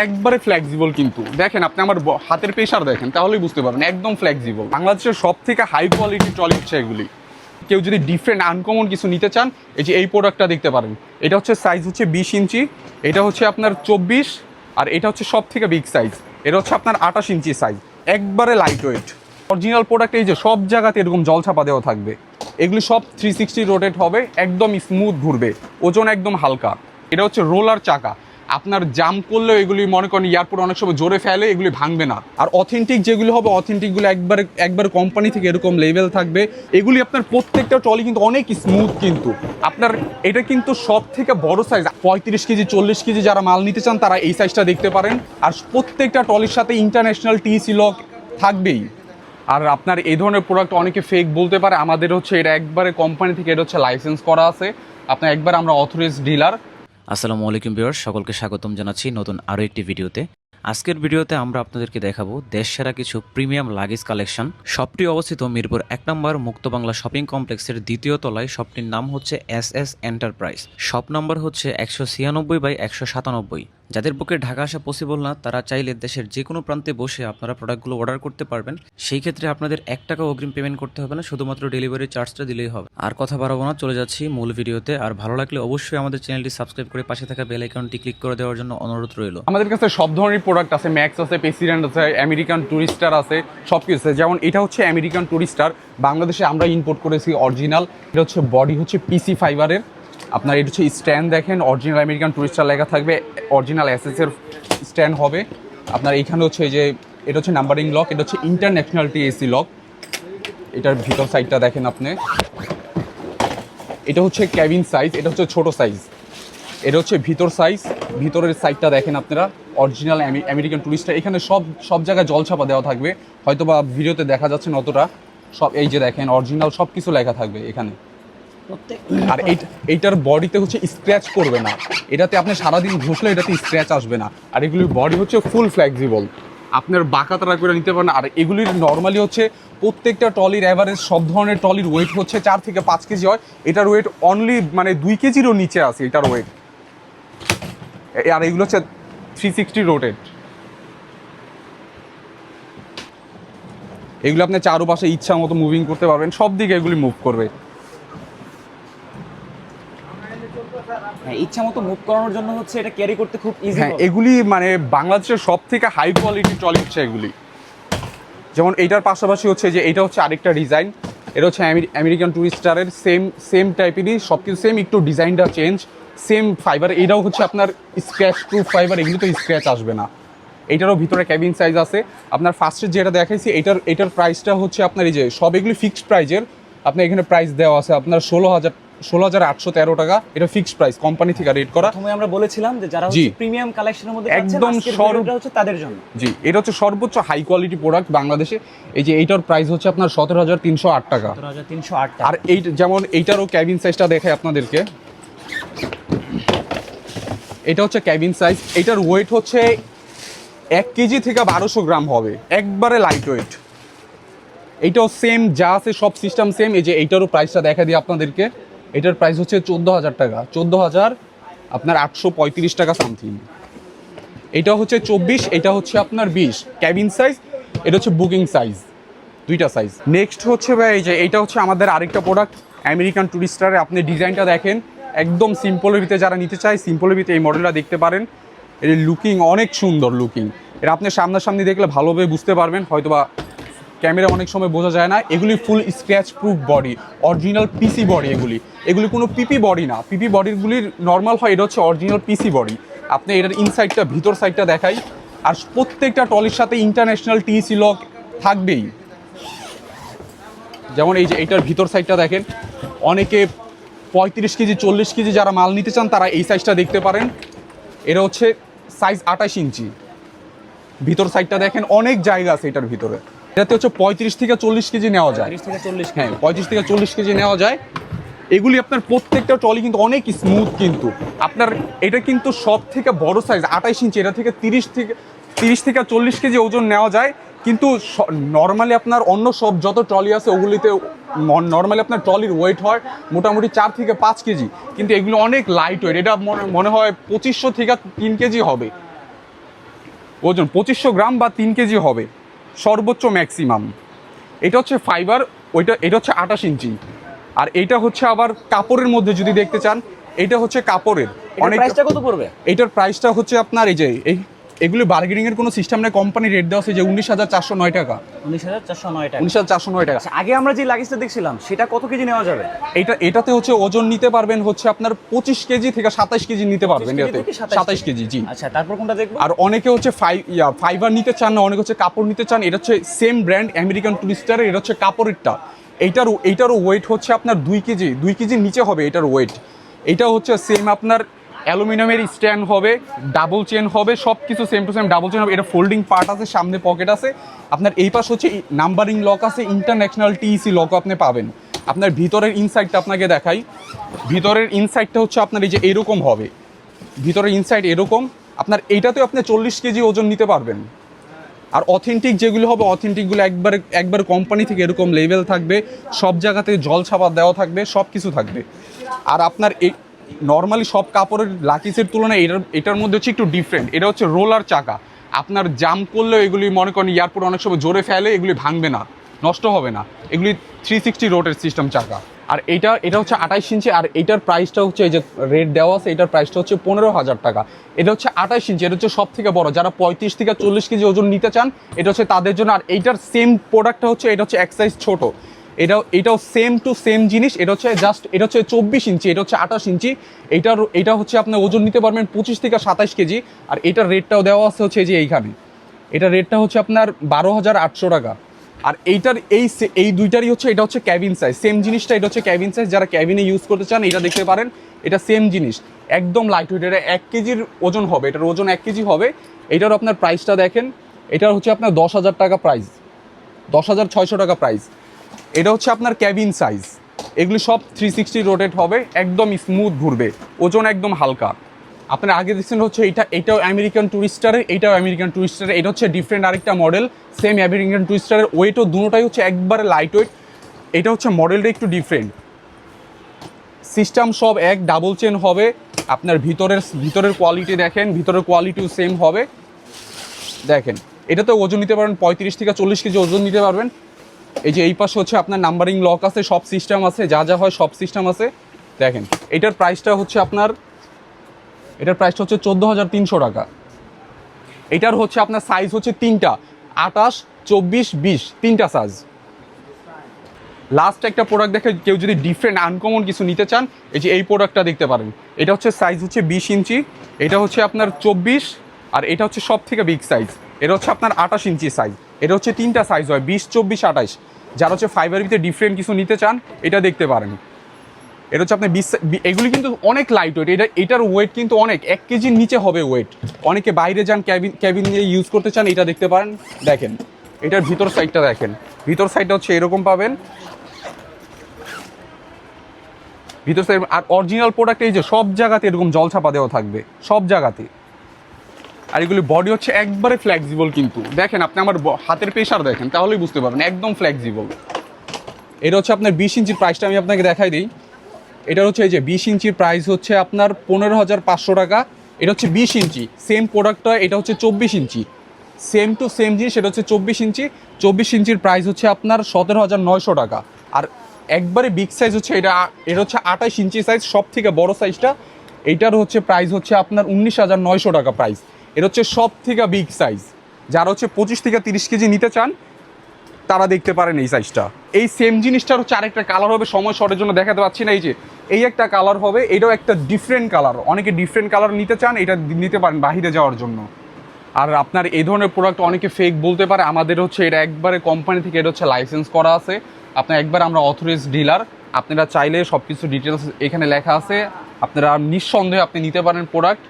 একবারে ফ্লেক্সিবল, কিন্তু দেখেন আপনি আমার হাতের প্রেশার দেখেন তাহলেই বুঝতে পারবেন, একদম ফ্লেক্সিবল। বাংলাদেশের সব থেকে হাই কোয়ালিটি ট্রলি হচ্ছে এগুলি। কেউ যদি ডিফারেন্ট আনকমন কিছু নিতে চান, এই প্রোডাক্টটা দেখতে পারেন। এটা হচ্ছে সাইজ হচ্ছে 20 ইঞ্চি, এটা হচ্ছে আপনার 24, আর এটা হচ্ছে সব থেকে বিগ সাইজ, এটা হচ্ছে আপনার 28 ইঞ্চি সাইজ। একবারে লাইট ওয়েট অরিজিনাল প্রোডাক্ট। এই যে সব জায়গাতে এরকম জলছাপা দেওয়া থাকবে, এগুলি সব 360 রোটেট হবে, একদম স্মুথ ঘুরবে, ওজন একদম হালকা। এটা হচ্ছে রোলার চাকা, আপনার জাম করলেও এগুলি মনে করেন এয়ারপোর্ট অনেক সময় জোরে ফেলে, এগুলি ভাঙবে না। আর অথেন্টিক যেগুলো হবে, অথেন্টিকগুলো একবারে কোম্পানি থেকে এরকম লেভেল থাকবে। এগুলি আপনার প্রত্যেকটা ট্রলি কিন্তু অনেক স্মুথ, কিন্তু আপনার এটা কিন্তু সব থেকে বড় সাইজ 35 কেজি 40 কেজি যারা মাল নিতে চান তারা এই সাইজটা দেখতে পারেন। আর প্রত্যেকটা ট্রলির সাথে ইন্টারন্যাশনাল টিসি লক থাকবেই। আর আপনার এই ধরনের প্রোডাক্ট অনেকে ফেক বলতে পারে, আমাদের হচ্ছে এটা একবারে কোম্পানি থেকে এটা হচ্ছে লাইসেন্স করা আছে, আপনার একবার আমরা অথরাইজ ডিলার। আসসালামু আলাইকুম ভিউয়ার্স, সকলকে স্বাগতম জানাচ্ছি নতুন আরও একটি ভিডিওতে। আজকের ভিডিওতে আমরা আপনাদেরকে দেখাবো দেশসেরা কিছু প্রিমিয়াম লাগেজ কালেকশন। শপটি অবস্থিত মিরপুর 1 নম্বর মুক্ত বাংলা শপিং কমপ্লেক্সের দ্বিতীয় তলায়। শপটির নাম হচ্ছে এস এন্টারপ্রাইজ। শপ নম্বর হচ্ছে 196/197। যাদের পক্ষে ঢাকা আসা পসিবল না, তারা চাইলে দেশের যে কোনো প্রান্তে বসে আপনারা প্রোডাক্টগুলো অর্ডার করতে পারবেন। সেই ক্ষেত্রে আপনাদের 1 টাকা অগ্রিম পেমেন্ট করতে হবে না, শুধুমাত্র ডেলিভারি চার্জটা দিলেই হবে। আর কথা বাড়াবো না, চলে যাচ্ছি মূল ভিডিওতে। আর ভালো লাগলে অবশ্যই আমাদের চ্যানেলটি সাবস্ক্রাইব করে পাশে থাকা বেল আইকনটি ক্লিক করে দেওয়ার জন্য অনুরোধ রইল। আমাদের কাছে সব ধরনের প্রোডাক্ট আছে, ম্যাক্স আছে, প্রেসিডেন্ট আছে, আমেরিকান টুরিস্টার আছে, সব কিছু আছে। যেমন এটা হচ্ছে আমেরিকান টুরিস্টার, বাংলাদেশে আমরা ইম্পোর্ট করেছি অরিজিনাল। এটা হচ্ছে বডি হচ্ছে পিসি ফাইবারের, আপনার এটা হচ্ছে স্ট্যান্ড দেখেন, অরিজিনাল আমেরিকান টুরিস্টার লেখা থাকবে, অরিজিনাল এসএসের স্ট্যান্ড হবে। আপনার এইখানে হচ্ছে যে এটা হচ্ছে নাম্বারিং লক, এটা হচ্ছে ইন্টারন্যাশনাল টিএসি লক। এটার ভিতর সাইডটা দেখেন আপনি, এটা হচ্ছে ক্যাবিন সাইজ, এটা হচ্ছে ছোট সাইজ। এটা হচ্ছে ভিতর সাইজ, ভিতরের সাইডটা দেখেন আপনারা, অরিজিনাল আমেরিকান টুরিস্টার। এখানে সব জায়গায় জলছাপা দেওয়া থাকবে, হয়তো বা ভিডিওতে দেখা যাচ্ছে না অতটা। সব এই যে দেখেন অরিজিনাল সব কিছু লেখা থাকবে এখানে। আর এইটার বডিতে হচ্ছে স্ক্র্যাচ করবে না, এটাতে আপনি সারাদিন ঘষলে এটাতে স্ক্র্যাচ আসবে না। আর এগুলির বডি হচ্ছে ফুল ফ্লেক্সিবল, আপনার বাঁকাতারা করে নিতে পারেন। আর এগুলির নর্মালি হচ্ছে প্রত্যেকটা ট্রলির অ্যাভারেজ সব ধরনের ট্রলির ওয়েট হচ্ছে 4 থেকে 5 কেজি হয়। এটার ওয়েট অনলি মানে 2 কেজিরও নিচে আছে এটার ওয়েট। আর এগুলো হচ্ছে 360 রোটেট, এগুলো আপনি চারপাশে ইচ্ছা মতো মুভিং করতে পারবেন, সব দিকে এগুলি মুভ করবে। ইচ্ছা মতো মুভ করানোর জন্য হচ্ছে এটা ক্যারি করতে খুব ইজি। হ্যাঁ, এগুলি মানে বাংলাদেশের সব থেকে হাই কোয়ালিটি ট্রলি হচ্ছে এগুলি। যেমন এইটার পাশাপাশি হচ্ছে যে এটা হচ্ছে আরেকটা ডিজাইন, এটা হচ্ছে আমেরিকান টুরিস্টারের সেম টাইপেরই, সব কিছু সেম, একটু ডিজাইনটা চেঞ্জ, সেম ফাইবার। এটাও হচ্ছে আপনার স্ক্র্যাচ প্রুফ ফাইবার, এগুলো তো স্ক্র্যাচ আসবে না। এইটারও ভিতরে ক্যাবিন সাইজ আছে। আপনার ফার্স্টে যেটা দেখাইছি এটার প্রাইসটা হচ্ছে আপনার এই যে সব এগুলি ফিক্সড প্রাইজের, আপনার এখানে প্রাইস দেওয়া আছে আপনার 16,813 টাকা। এটা ফিক্সড প্রাইস, কোম্পানি থেকে রেট করা। প্রথমে আমরা বলেছিলাম যে যারা হচ্ছে প্রিমিয়াম কালেকশনের মধ্যে একদম সর্বোচ্চ হচ্ছে তাদের জন্য। জি, এটা হচ্ছে সর্বোচ্চ হাই কোয়ালিটি প্রোডাক্ট বাংলাদেশে। এই যে এইটার প্রাইস হচ্ছে আপনার 17,308 টাকা। 17,308 টাকা। আর এই যেমন এইটারও ক্যাবিন সাইজটা দেখাই আপনাদেরকে, এটা হচ্ছে ক্যাবিন সাইজ। এটার ওয়েট হচ্ছে 1 কেজি থেকে 1200 গ্রাম হবে, একবারে লাইট ওয়েট। এইটাও সেম, যা আছে সব সিস্টেম সেম। এই যে এইটারও প্রাইসটা দেখা দিই আপনাদেরকে, এটার প্রাইস হচ্ছে 14,000 টাকা, 14,000 আপনার 835 টাকা সামথিং। এটা হচ্ছে 24, এটা হচ্ছে আপনার 20 ক্যাবিন সাইজ, এটা হচ্ছে বুকিং সাইজ, দুইটা সাইজ। নেক্সট হচ্ছে ভাই এই যে এইটা হচ্ছে আমাদের আরেকটা প্রোডাক্ট আমেরিকান টুরিস্টারে। আপনি ডিজাইনটা দেখেন, একদম সিম্পলের ভিতরে যারা নিতে চায় সিম্পলের ভিতরে এই মডেলটা দেখতে পারেন। এর লুকিং অনেক সুন্দর লুকিং, এটা আপনি সামনাসামনি দেখলে ভালোভাবে বুঝতে পারবেন, হয়তো বা ক্যামেরা অনেক সময় বোঝা যায় না। এগুলি ফুল স্ক্র্যাচ প্রুফ বডি, অরিজিনাল পিসি বডি। এগুলি কোনো পিপি বডি না, পিপি বডিগুলির নর্মাল হয়, এটা হচ্ছে অরিজিনাল পিসি বডি। আপনি এটার ইনসাইডটা ভিতর সাইডটা দেখাই। আর প্রত্যেকটা ট্রলির সাথে ইন্টারন্যাশনাল টিসি লক থাকবেই। যেমন এই যে এইটার ভিতর সাইডটা দেখেন, অনেকে 35 কেজি 40 কেজি যারা মাল নিতে চান তারা এই সাইজটা দেখতে পারেন। এটা হচ্ছে সাইজ 28 ইঞ্চি, ভিতর সাইডটা দেখেন, অনেক জায়গা আছে এটার ভিতরে। এটাতে হচ্ছে 35 থেকে 40 কেজি নেওয়া যায়। 30 থেকে 40, হ্যাঁ 35 থেকে 40 কেজি নেওয়া যায়। এগুলি আপনার প্রত্যেকটা ট্রলি কিন্তু অনেক স্মুথ, কিন্তু আপনার এটা কিন্তু সব থেকে বড় সাইজ 28 ইঞ্চি, এটা থেকে 30 থেকে 40 কেজি ওজন নেওয়া যায়। কিন্তু নর্মালি আপনার অন্য সব যত ট্রলি আছে ওগুলিতে নর্মালি আপনার ট্রলির ওয়েট হয় মোটামুটি 4 থেকে 5 কেজি, কিন্তু এগুলো অনেক লাইট ওয়েট। এটা মনে হয় 2500 থেকে 3 কেজি হবে। ওজন 2500 গ্রাম বা 3 কেজি হবে সর্বোচ্চ ম্যাক্সিমাম। এটা হচ্ছে ফাইবার, এটা হচ্ছে 28 ইঞ্চি। আর এইটা হচ্ছে আবার কাপড়ের মধ্যে যদি দেখতে চান, এটা হচ্ছে কাপড়ের। অনেক প্রাইসটা কত পড়বে? এটার প্রাইসটা হচ্ছে আপনার এগুলি বার্গেনিং এর কোনো সিস্টেম নেই, কোম্পানি রেট দেওয়া আছে যে 19,409 টাকা। 19,409 টাকা। 19,409 টাকা। আচ্ছা, আগে আমরা যে লাগেজটা দেখছিলাম সেটা কত কেজি নেওয়া যাবে? এটাতে হচ্ছে ওজন নিতে পারবেন হচ্ছে আপনার 25 কেজি থেকে 27 কেজি নিতে পারবেন। এটাতে 27 কেজি, জি। আচ্ছা, তারপর কোনটা দেখবো? আর অনেকে হচ্ছে ফাইবার নিতে চান না, অনেকে হচ্ছে কাপড় নিতে চান। এটা হচ্ছে সেম ব্র্যান্ড আমেরিকান টুরিস্টারের, এটা হচ্ছে কাপড়েরটা। এইটারও ওয়েট হচ্ছে আপনার 2 কেজির নিচে হবে এটার ওয়েট। এটা হচ্ছে সেম আপনার অ্যালুমিনিয়ামের স্ট্যান্ড হবে, ডাবল চেন হবে, সব কিছু same to same double chain হবে। এটা ফোল্ডিং পার্ট আছে, সামনে পকেট আছে। আপনার এই পাশ হচ্ছে নাম্বারিং লক আছে, ইন্টারন্যাশনাল টিইসি লকও আপনি পাবেন। আপনার ভিতরের ইনসাইডটা আপনাকে দেখাই। ভিতরের ইনসাইডটা হচ্ছে আপনার এই যে এরকম হবে, ভিতরের ইনসাইড এরকম। আপনার এইটাতেও আপনি 40 কেজি ওজন নিতে পারবেন। আর অথেন্টিক যেগুলো হবে, অথেন্টিকগুলো একবার কোম্পানি থেকে এরকম লেভেল থাকবে, সব জায়গাতে জল ছাপা দেওয়া থাকবে, সব কিছু থাকবে। আর আপনার এই নর্মালি সব কাপড়ের লাকিসের তুলনায় এটার মধ্যে হচ্ছে একটু ডিফারেন্ট। এটা হচ্ছে রোলার চাকা। আপনার জাম করলেও এগুলি মনে করেন এয়ারপোর্ট অনেক সময় জোরে ফেলে, এগুলি ভাঙবে না, নষ্ট হবে না। এগুলি 360 রোটের সিস্টেম চাকা। আর এটা হচ্ছে 28 ইঞ্চি। আর এটার প্রাইসটা হচ্ছে এই যে রেট দেওয়া আছে, এটার প্রাইসটা হচ্ছে 15,000 টাকা। এটা হচ্ছে 28 ইঞ্চি, এটা হচ্ছে সব থেকে বড়। যারা 35 থেকে 40 কেজি ওজন নিতে চান, এটা হচ্ছে তাদের জন্য। আর এইটার সেম প্রোডাক্টটা হচ্ছে, এটা হচ্ছে এক সাইজ ছোট। এটাও সেম টু সেম জিনিস। এটা হচ্ছে 24 ইঞ্চি, এটা হচ্ছে 28 ইঞ্চি। এটা হচ্ছে আপনার ওজন নিতে পারবেন 25 থেকে 27 কেজি। আর এটার রেটটাও দেওয়া আছে হচ্ছে এই যে এইখানে। এটার রেটটা হচ্ছে আপনার 12,800 টাকা। আর এইটার এই দুইটারই হচ্ছে, এটা হচ্ছে ক্যাবিন সাইজ, সেম জিনিসটা। এটা হচ্ছে ক্যাবিন সাইজ, যারা ক্যাবিনে ইউজ করতে চান এটা দেখতে পারেন। এটা সেম জিনিস, একদম লাইট ওয়েট। এটা 1 কেজির ওজন হবে, এটার ওজন 1 কেজি হবে। এটার আপনার প্রাইসটা দেখেন, এটার হচ্ছে আপনার 10,000 টাকা প্রাইস, 10,600 টাকা প্রাইস। এটা হচ্ছে আপনার ক্যাবিন সাইজ। এগুলি সব 360 রোটেট হবে, একদম স্মুথ ঘুরবে, ওজন একদম হালকা। আপনার আগে দেখছেন হচ্ছে এটাও আমেরিকান টুরিস্টারের, এটাও আমেরিকান টুরিস্টারের। এটা হচ্ছে ডিফারেন্ট আরেকটা মডেল, সেম আমেরিকান টুরিস্টারের। ওয়েটও দুটোটাই হচ্ছে একবারে লাইট ওয়েট। এটা হচ্ছে মডেলটা একটু ডিফারেন্ট, সিস্টেম সব এক, ডাবল চেন হবে। আপনার ভিতরের কোয়ালিটি দেখেন, ভিতরের কোয়ালিটিও সেম হবে। দেখেন এটাতে ওজন নিতে পারবেন 35 থেকে 40 কেজি ওজন নিতে পারবেন। এই যে এই পাশে হচ্ছে আপনার নাম্বারিং লক আছে, সব সিস্টেম আছে, যা যা হয় সব সিস্টেম আছে। দেখেন এটার প্রাইসটা হচ্ছে 14,300 টাকা। এটার হচ্ছে আপনার সাইজ হচ্ছে 3টা, 28, 24, 20, 3টা সাইজ। লাস্ট একটা প্রোডাক্ট দেখে কেউ যদি ডিফারেন্ট আনকমন কিছু নিতে চান, এই যে এই প্রোডাক্টটা দেখতে পারেন। এটা হচ্ছে সাইজ হচ্ছে 20 ইঞ্চি, এটা হচ্ছে আপনার 24, আর এটা হচ্ছে সব থেকে বিগ সাইজ। এটা হচ্ছে আপনার 28 ইঞ্চি সাইজ। এটা হচ্ছে 3টা সাইজ হয়, 20, 24, 28। যারা হচ্ছে ফাইবারের ভিতরে ডিফারেন্ট কিছু নিতে চান, এটা দেখতে পারেন। এটা হচ্ছে আপনার 20, এগুলি কিন্তু অনেক লাইট ওয়েট। এটার ওয়েট কিন্তু অনেক, 1 কেজির নিচে হবে ওয়েট। অনেকে বাইরে যান, ক্যাবিন নিয়ে ইউজ করতে চান, এটা দেখতে পারেন। দেখেন এটার ভিতর সাইডটা দেখেন, ভিতর সাইডটা হচ্ছে এরকম পাবেন, ভিতর সাইড। আর অরিজিনাল প্রোডাক্ট এই যে সব জায়গাতে এরকম জল ছাপা দেওয়া থাকবে, সব জায়গাতে। আর এগুলি বডি হচ্ছে একবারে ফ্লেক্সিবল। কিন্তু দেখেন আপনি আমার হাতের প্রেশার দেখেন, তাহলেই বুঝতে পারবেন, একদম ফ্লেক্সিবল। এটা হচ্ছে আপনার 20 ইঞ্চির প্রাইসটা আমি আপনাকে দেখাই দিই। এটা হচ্ছে এই যে 20 ইঞ্চির প্রাইস হচ্ছে আপনার 15,500 টাকা। এটা হচ্ছে 20 ইঞ্চি, সেম প্রোডাক্টটা। এটা হচ্ছে 24 ইঞ্চি, সেম টু সেম জিনিস। এটা হচ্ছে 24 ইঞ্চি। 24 ইঞ্চির প্রাইস হচ্ছে আপনার 17,900 টাকা। আর একবারে বিগ সাইজ হচ্ছে এটা হচ্ছে 28 ইঞ্চি সাইজ, সব থেকে বড় সাইজটা। এইটার হচ্ছে প্রাইস হচ্ছে আপনার 19,900 টাকা প্রাইস। এটা হচ্ছে সব থেকে বিগ সাইজ। যারা হচ্ছে 25 থেকে 30 কেজি নিতে চান, তারা দেখতে পারেন এই সাইজটা। এই সেম জিনিসটার হচ্ছে আরেকটা কালার হবে, সময় শর্টের জন্য দেখাতে পাচ্ছি না। এই যে এই একটা কালার হবে, এটাও একটা ডিফারেন্ট কালার। অনেকে ডিফারেন্ট কালার নিতে চান, এটা নিতে পারেন বাইরে যাওয়ার জন্য। আর আপনার এই ধরনের প্রোডাক্ট অনেকে ফেক বলতে পারে, আমাদের হচ্ছে এটা একবারে কোম্পানি থেকে এটা হচ্ছে লাইসেন্স করা আছে। আপনার একবার আমরা অথরাইজ ডিলার, আপনারা চাইলে সব কিছু ডিটেলস এখানে লেখা আছে, আপনারা নিঃসন্দেহে আপনি নিতে পারেন প্রোডাক্ট।